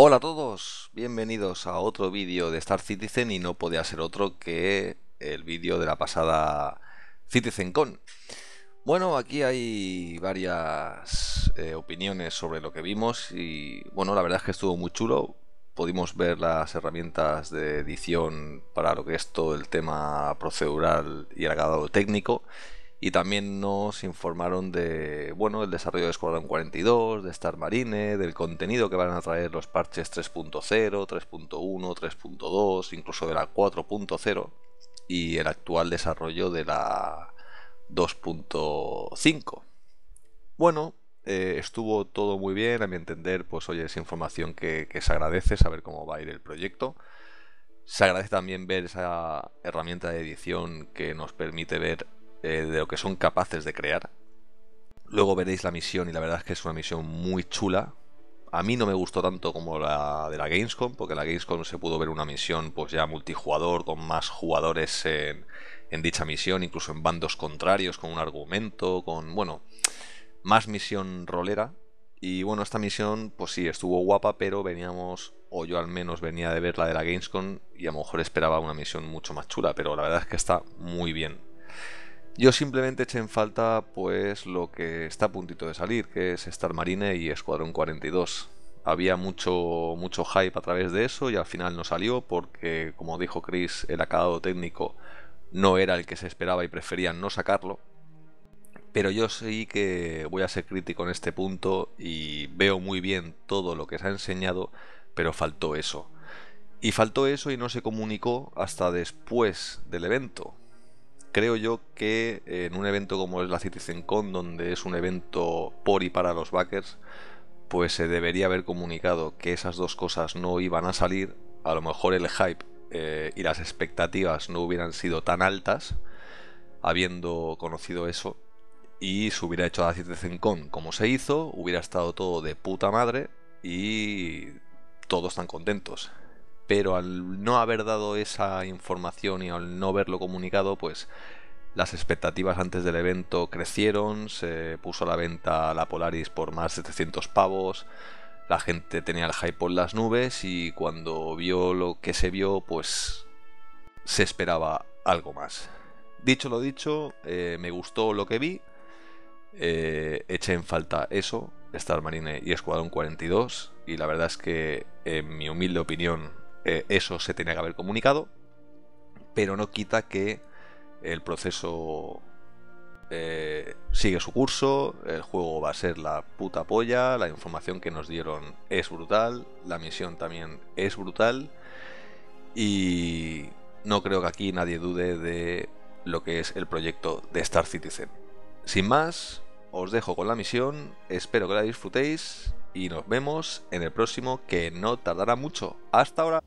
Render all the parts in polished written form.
Hola a todos, bienvenidos a otro vídeo de Star Citizen y no podía ser otro que el vídeo de la pasada CitizenCon. Bueno, aquí hay varias opiniones sobre lo que vimos y bueno, la verdad es que estuvo muy chulo. Pudimos ver las herramientas de edición para lo que es todo el tema procedural y el acabado técnico. Y también nos informaron de, bueno, el desarrollo de Escuadrón 42, de Star Marine, del contenido que van a traer los parches 3.0, 3.1, 3.2, incluso de la 4.0 y el actual desarrollo de la 2.5. Bueno, estuvo todo muy bien, a mi entender, pues oye, es información que se agradece, saber cómo va a ir el proyecto. Se agradece también ver esa herramienta de edición que nos permite ver de lo que son capaces de crear. Luego veréis la misión y la verdad es que es una misión muy chula. A mí no me gustó tanto como la de la Gamescom, porque en la Gamescom se pudo ver una misión pues ya multijugador, con más jugadores en dicha misión, incluso en bandos contrarios, con un argumento, con, bueno, más misión rolera. Y bueno, esta misión pues sí, estuvo guapa, pero veníamos, o yo al menos venía de ver la de la Gamescom y a lo mejor esperaba una misión mucho más chula, pero la verdad es que está muy bien. Yo simplemente eché en falta pues lo que está a puntito de salir, que es Star Marine y Escuadrón 42. Había mucho hype a través de eso y al final no salió porque, como dijo Chris, el acabado técnico no era el que se esperaba y preferían no sacarlo. Pero yo sí que voy a ser crítico en este punto y veo muy bien todo lo que se ha enseñado, pero faltó eso. Y faltó eso y no se comunicó hasta después del evento. Creo yo que en un evento como es la CitizenCon, donde es un evento por y para los backers, pues se debería haber comunicado que esas dos cosas no iban a salir. A lo mejor el hype y las expectativas no hubieran sido tan altas, habiendo conocido eso, y se hubiera hecho la CitizenCon como se hizo, hubiera estado todo de puta madre y todos tan contentos. Pero al no haber dado esa información y al no haberlo comunicado, pues las expectativas antes del evento crecieron, se puso a la venta la Polaris por más de 700 pavos, la gente tenía el hype por las nubes y cuando vio lo que se vio, pues se esperaba algo más. Dicho lo dicho, me gustó lo que vi, eché en falta eso, Star Marine y Escuadrón 42, y la verdad es que, en mi humilde opinión, eso se tenía que haber comunicado, pero no quita que el proceso sigue su curso, el juego va a ser la puta polla, la información que nos dieron es brutal, la misión también es brutal y no creo que aquí nadie dude de lo que es el proyecto de Star Citizen. Sin más, os dejo con la misión, espero que la disfrutéis y nos vemos en el próximo, que no tardará mucho. ¡Hasta ahora!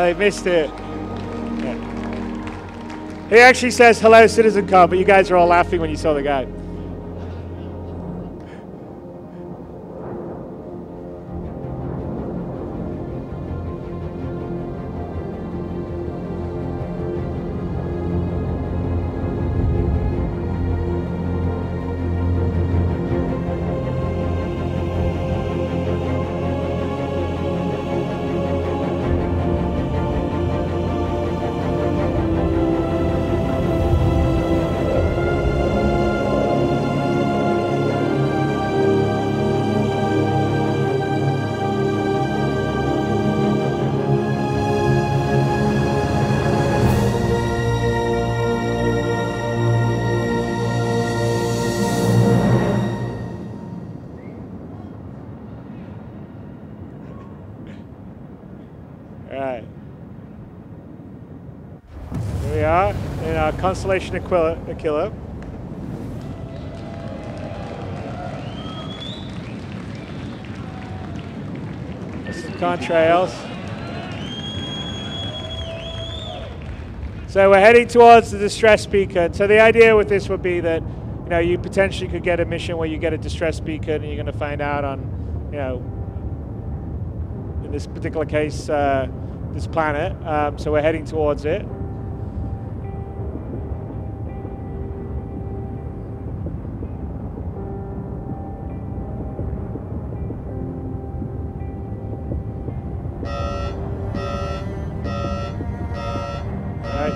They missed it. Yeah. He actually says, hello, CitizenCon, but you guys are all laughing when you saw the guy. Constellation Aquila. Some contrails. So we're heading towards the distress beacon. So the idea with this would be that, you know, you potentially could get a mission where you get a distress beacon and you're going to find out on, you know, in this particular case, this planet. So we're heading towards it.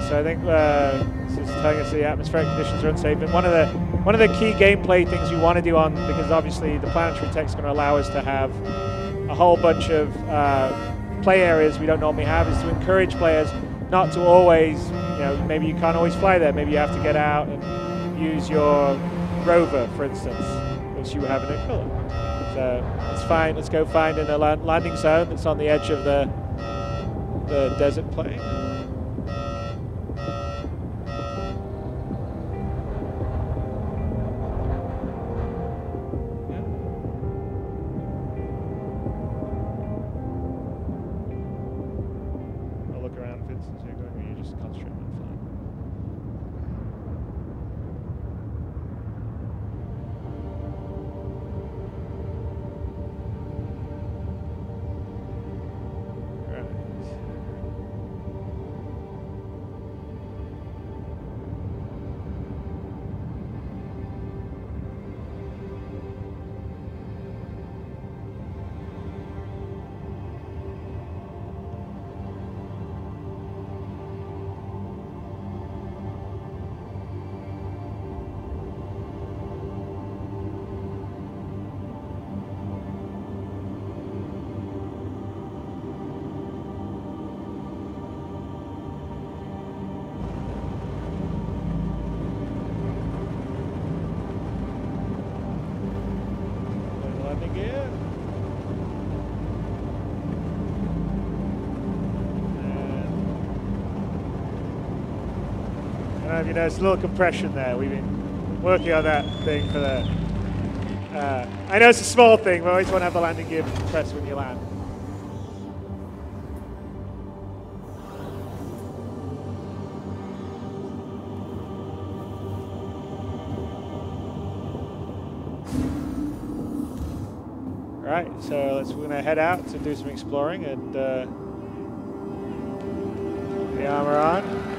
So I think this is telling us the atmospheric conditions are unsafe. And one of the key gameplay things we want to do on, because obviously the planetary tech is going to allow us to have a whole bunch of play areas we don't normally have, is to encourage players not to always, you know, maybe you can't always fly there. Maybe you have to get out and use your rover, for instance, which you have in Aquila. So it's fine. Let's go find a landing zone that's on the edge of the desert plain. You know, it's a little compression there. We've been working on that thing for the... I know it's a small thing, but I always want to have the landing gear compressed when you land. Right, so we're going to head out to do some exploring and the armor on.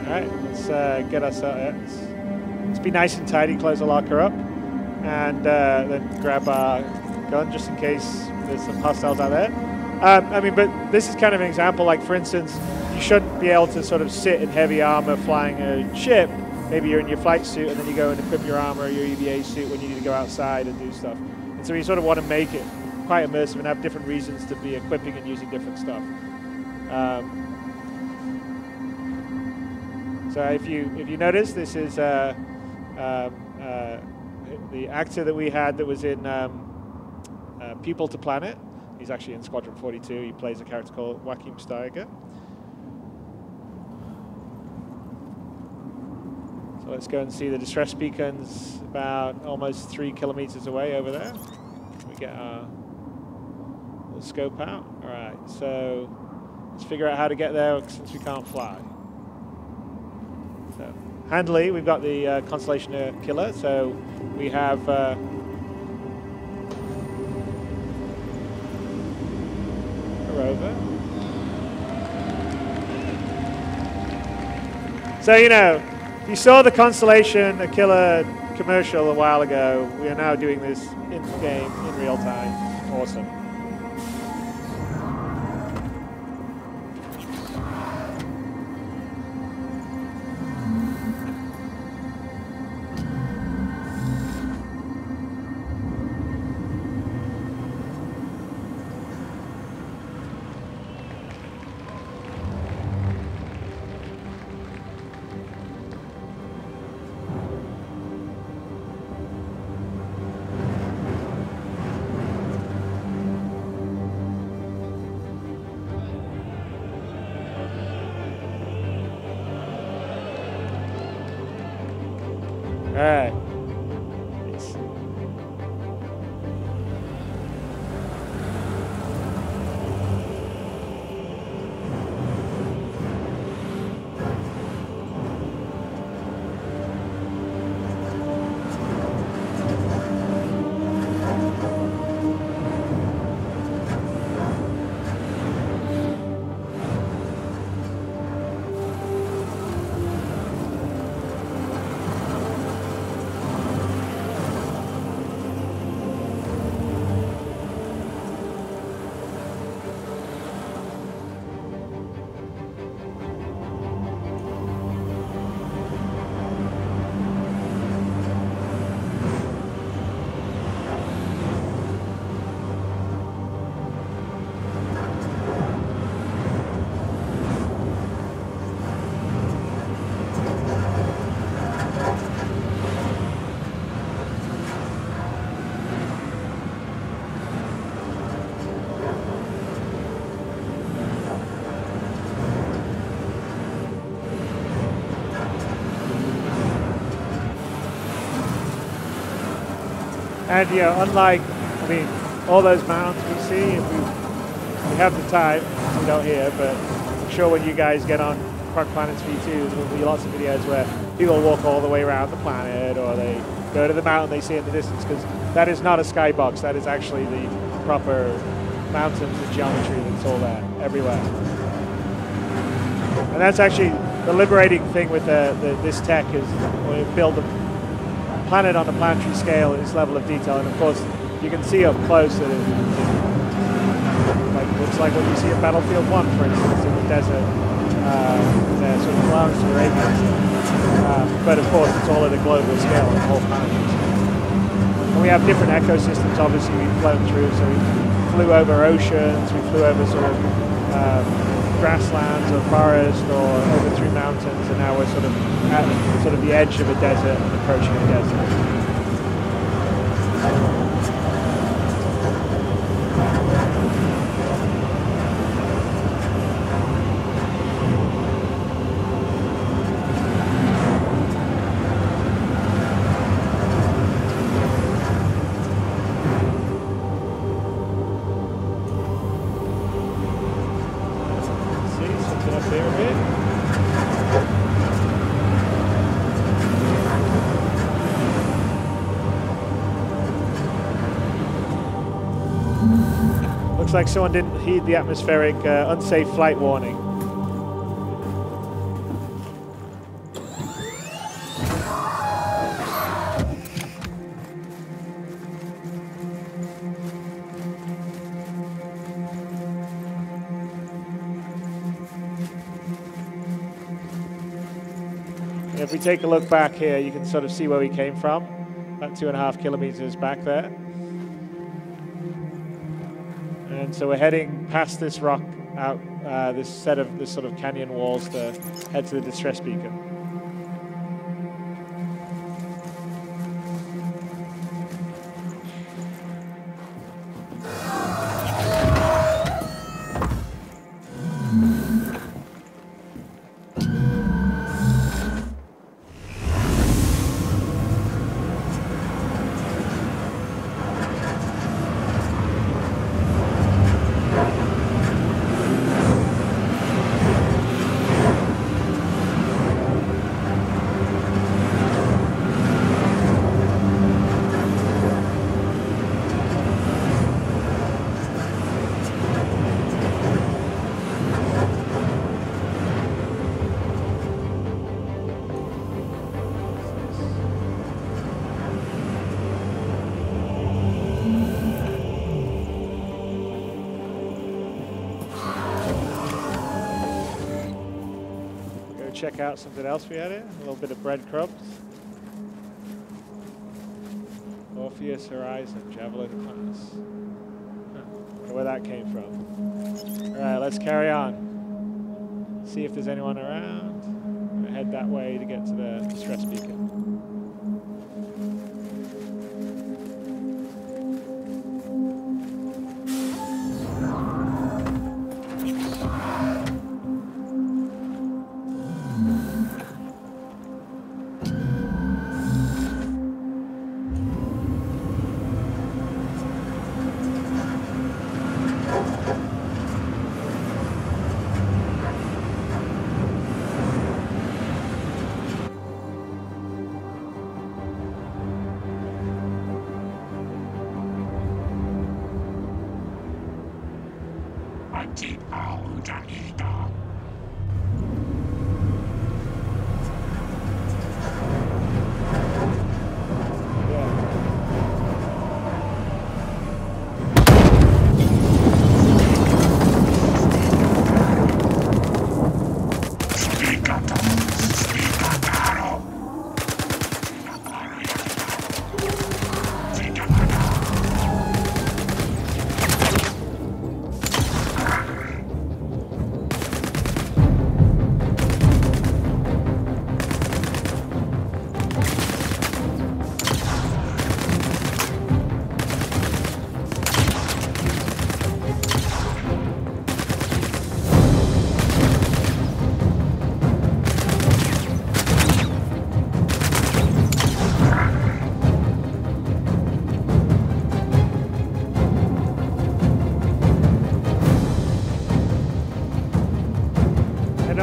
Alright, let's get us out. Let's be nice and tidy, close the locker up, and then grab our gun just in case there's some hostiles out there. I mean, but this is kind of an example, like for instance, you shouldn't be able to sort of sit in heavy armor flying a ship. Maybe you're in your flight suit and then you go and equip your armor or your EVA suit when you need to go outside and do stuff. And so you sort of want to make it quite immersive and have different reasons to be equipping and using different stuff. So if you notice, this is the actor that we had that was in People to Planet. He's actually in Squadron 42. He plays a character called Joachim Steiger. So let's go and see the distress beacons about almost 3 kilometers away over there. We get our We'll scope out. All right, so let's figure out how to get there since we can't fly. So handily, we've got the Constellation Killer, so we have a rover. So, you know, you saw the Constellation Killer commercial a while ago. We are now doing this in game, in real time. Awesome. All right. Nice. And yeah, unlike, I mean, all those mountains we see, if we have the time, we don't here, but I'm sure when you guys get on Park Planets V2, there will be lots of videos where people walk all the way around the planet, or they go to the mountain they see in the distance, because that is not a skybox, that is actually the proper mountains and geometry that's all there, everywhere. And that's actually the liberating thing with this tech, is when you build a planet on a planetary scale at this level of detail, and of course you can see up close that it looks like what you see at Battlefield 1, for instance, in the desert, sort of Lawrence Arabia. But of course it's all at a global scale, the whole planet. And we have different ecosystems, obviously, we've flown through, so we flew over oceans, we flew over sort of grasslands or forest, or over through mountains, and now we're sort of at the edge of a desert and approaching a desert. Looks like someone didn't heed the atmospheric unsafe flight warning. If we take a look back here, you can sort of see where we came from, about 2.5 kilometers back there. And so we're heading past this rock out, this sort of canyon walls to head to the distress beacon. check out something else we had here. A little bit of breadcrumbs. Orpheus Horizon, Javelin class. Wonder where that came from. Alright, let's carry on. See if there's anyone around. I'm gonna head that way to get to the distress beacon.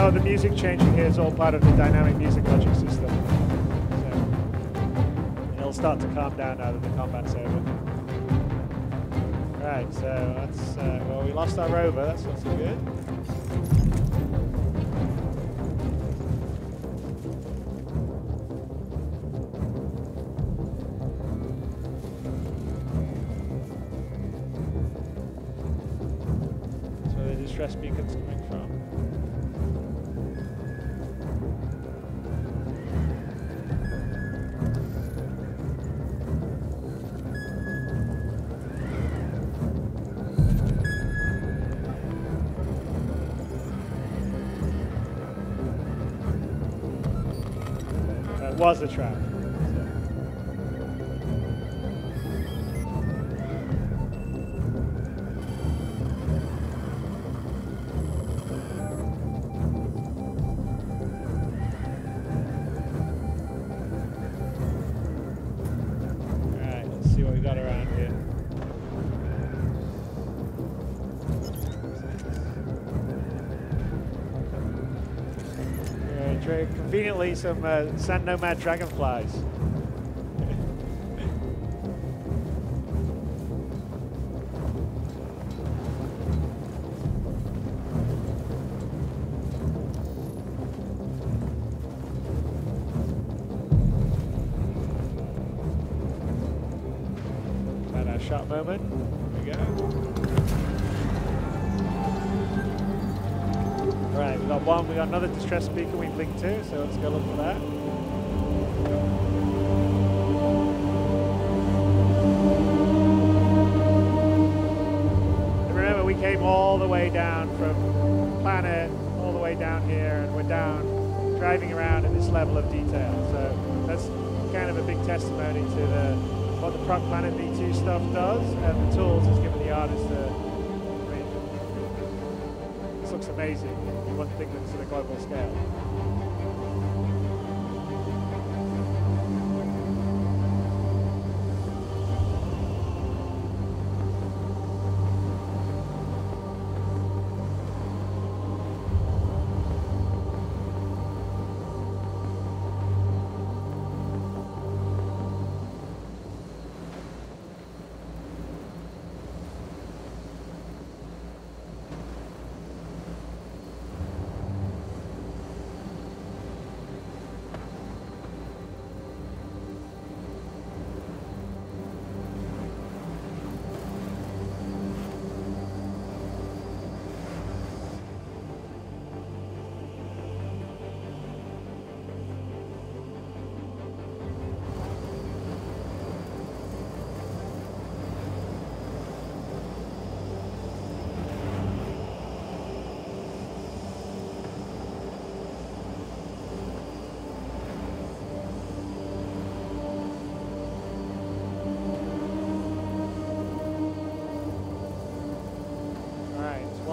The music changing here is all part of the dynamic music logic system. So it'll start to calm down now that the combat's over. Right, so that's, well, we lost our rover, that's not so good. That's where the distress beacon's coming from. Was a trap. Alright, let's see what we got around here. Very conveniently, some sand nomad dragonflies. Had our shot moment. Here we go. Right, we got one, we got another distress beacon we blinked to, so let's go look for that. And remember, we came all the way down from the planet, all the way down here, and we're down, driving around in this level of detail. So that's kind of a big testimony to what the Proc Planet V2 stuff does, and the tools it's given the artists to. This looks amazing. You wouldn't think that's at a global scale.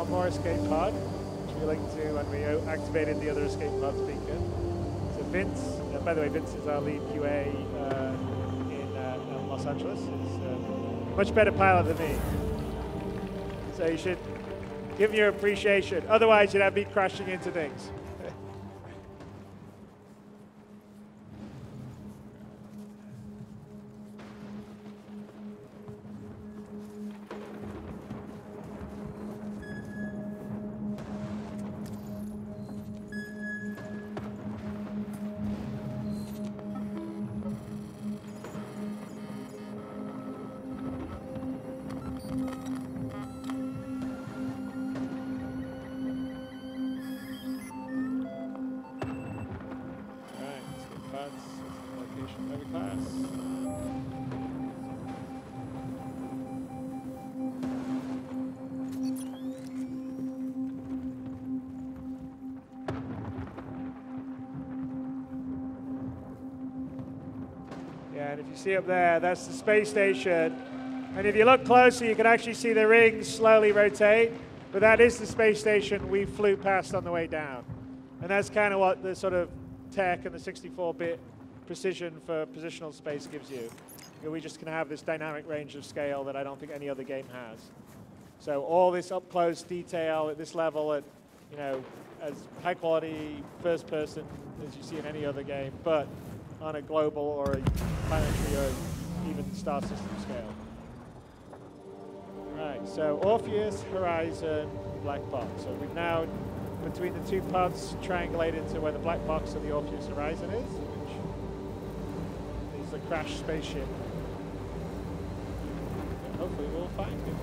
one more escape pod, which we linked to when we activated the other escape pod speaker. So Vince, by the way, Vince is our lead QA in Los Angeles. He's a much better pilot than me. So you should give him your appreciation. Otherwise, you'd have me crashing into things. And if you see up there, that's the space station. And if you look closer, you can actually see the rings slowly rotate. But that is the space station we flew past on the way down. And that's kind of what the sort of tech and the 64-bit precision for positional space gives you. We just can have this dynamic range of scale that I don't think any other game has. So all this up-close detail at this level, at as high-quality first person as you see in any other game, but on a global or a planetary or even star system scale. Right, so Orpheus, Horizon, black box. So we've now, between the two pods, triangulated to where the black box of the Orpheus Horizon is, which is the crashed spaceship. And hopefully we'll find it.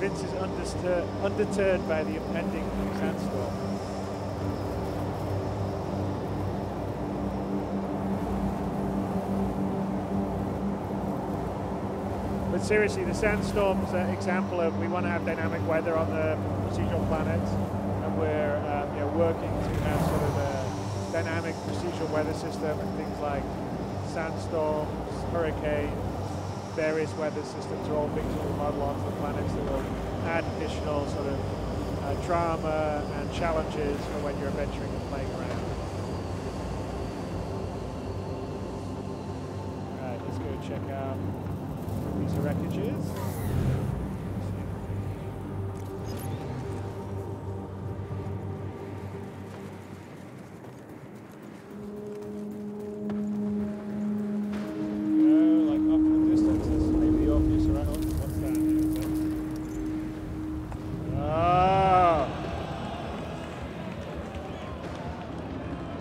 Vince is undeterred by the impending sandstorm. But seriously, the sandstorm's an example of we want to have dynamic weather on the procedural planets, and we're working to have sort of a dynamic procedural weather system and things like sandstorms, hurricanes, various weather systems are all things that we'll model onto the planets that will add additional sort of drama and challenges for when you're adventuring and playing around. Alright, let's go check out these wreckages.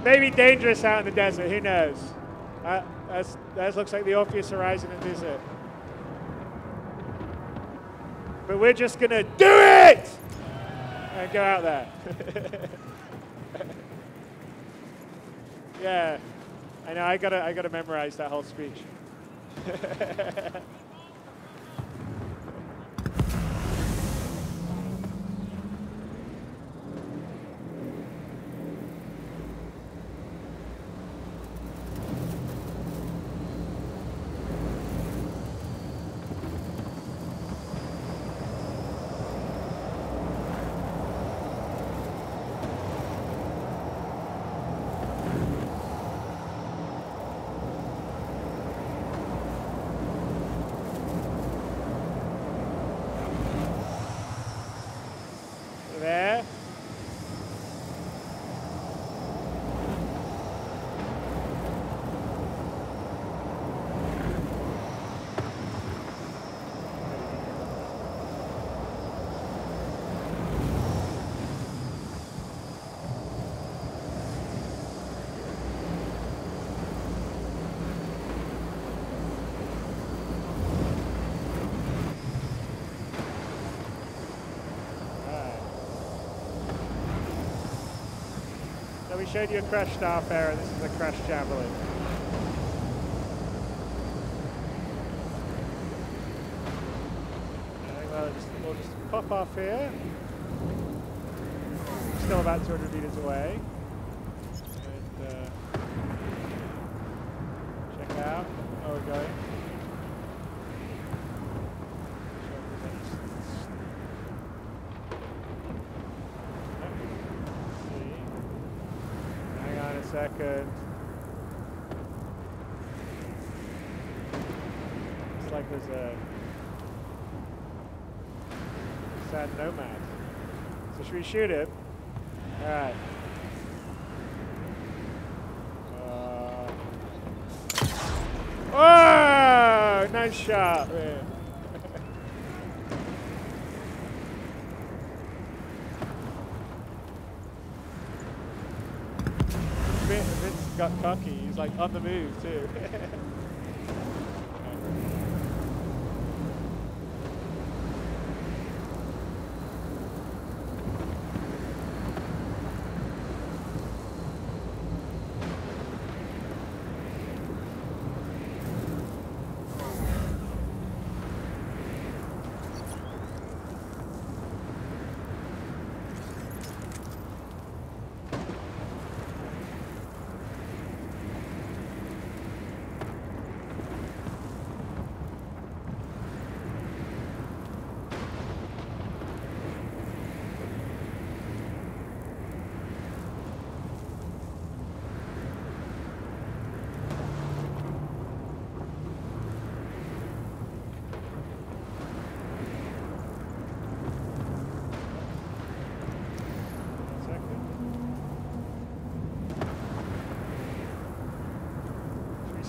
Maybe dangerous out in the desert, who knows? That looks like the Orpheus Horizon and visit. But we're just gonna do it! And go out there. Yeah, I know, I gotta memorize that whole speech. There. So we showed you a crash Starfarer, this is a crash Javelin. We'll just pop off here. Still about 200 meters away. And check out where we're going. Hang on a second. Looks like there's a sad nomad. So should we shoot him? Alright. Oh! Nice shot, man. Vince got cocky. He's like on the move too.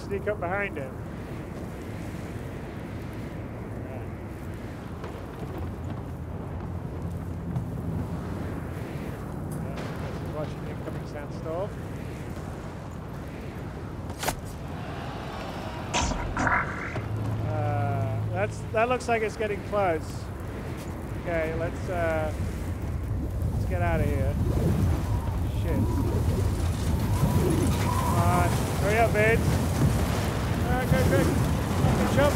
Sneak up behind him. Watching the incoming sandstorm. That looks like it's getting close. Okay, let's get out of here. Shit. Come on, hurry up, Vince. Alright, go quick. Good jump.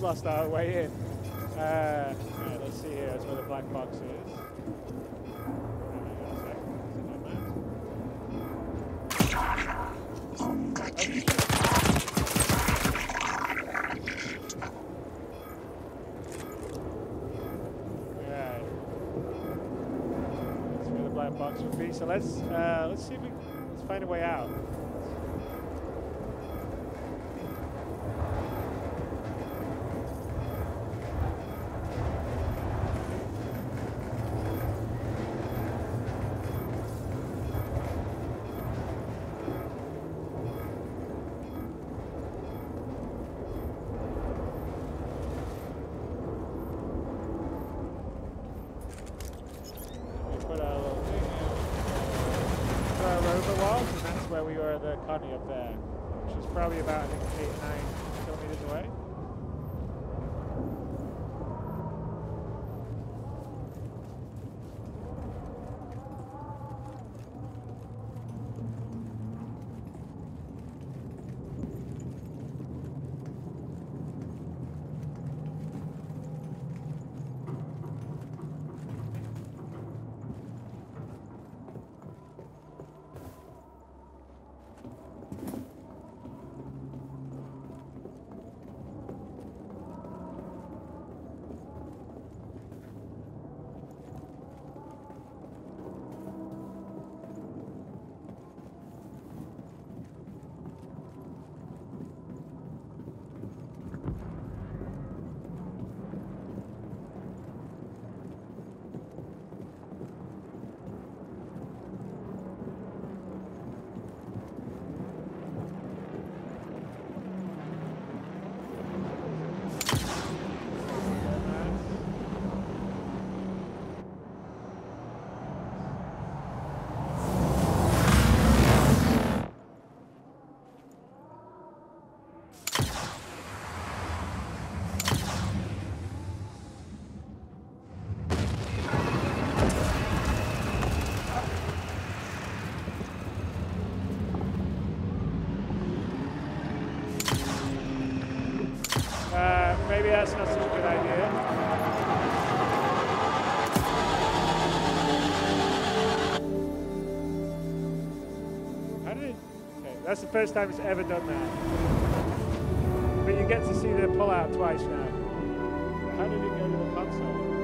Lost our way in. Right, let's see here. That's where the black box is. Right. That's where the black box would be. So let's see if let's find a way out. Connie up there, which is probably about, I think, 8 or 9 kilometers away. that's not such a good idea. How did it? Okay, that's the first time it's ever done that. But you get to see the pull-out twice now. How did it go to the console?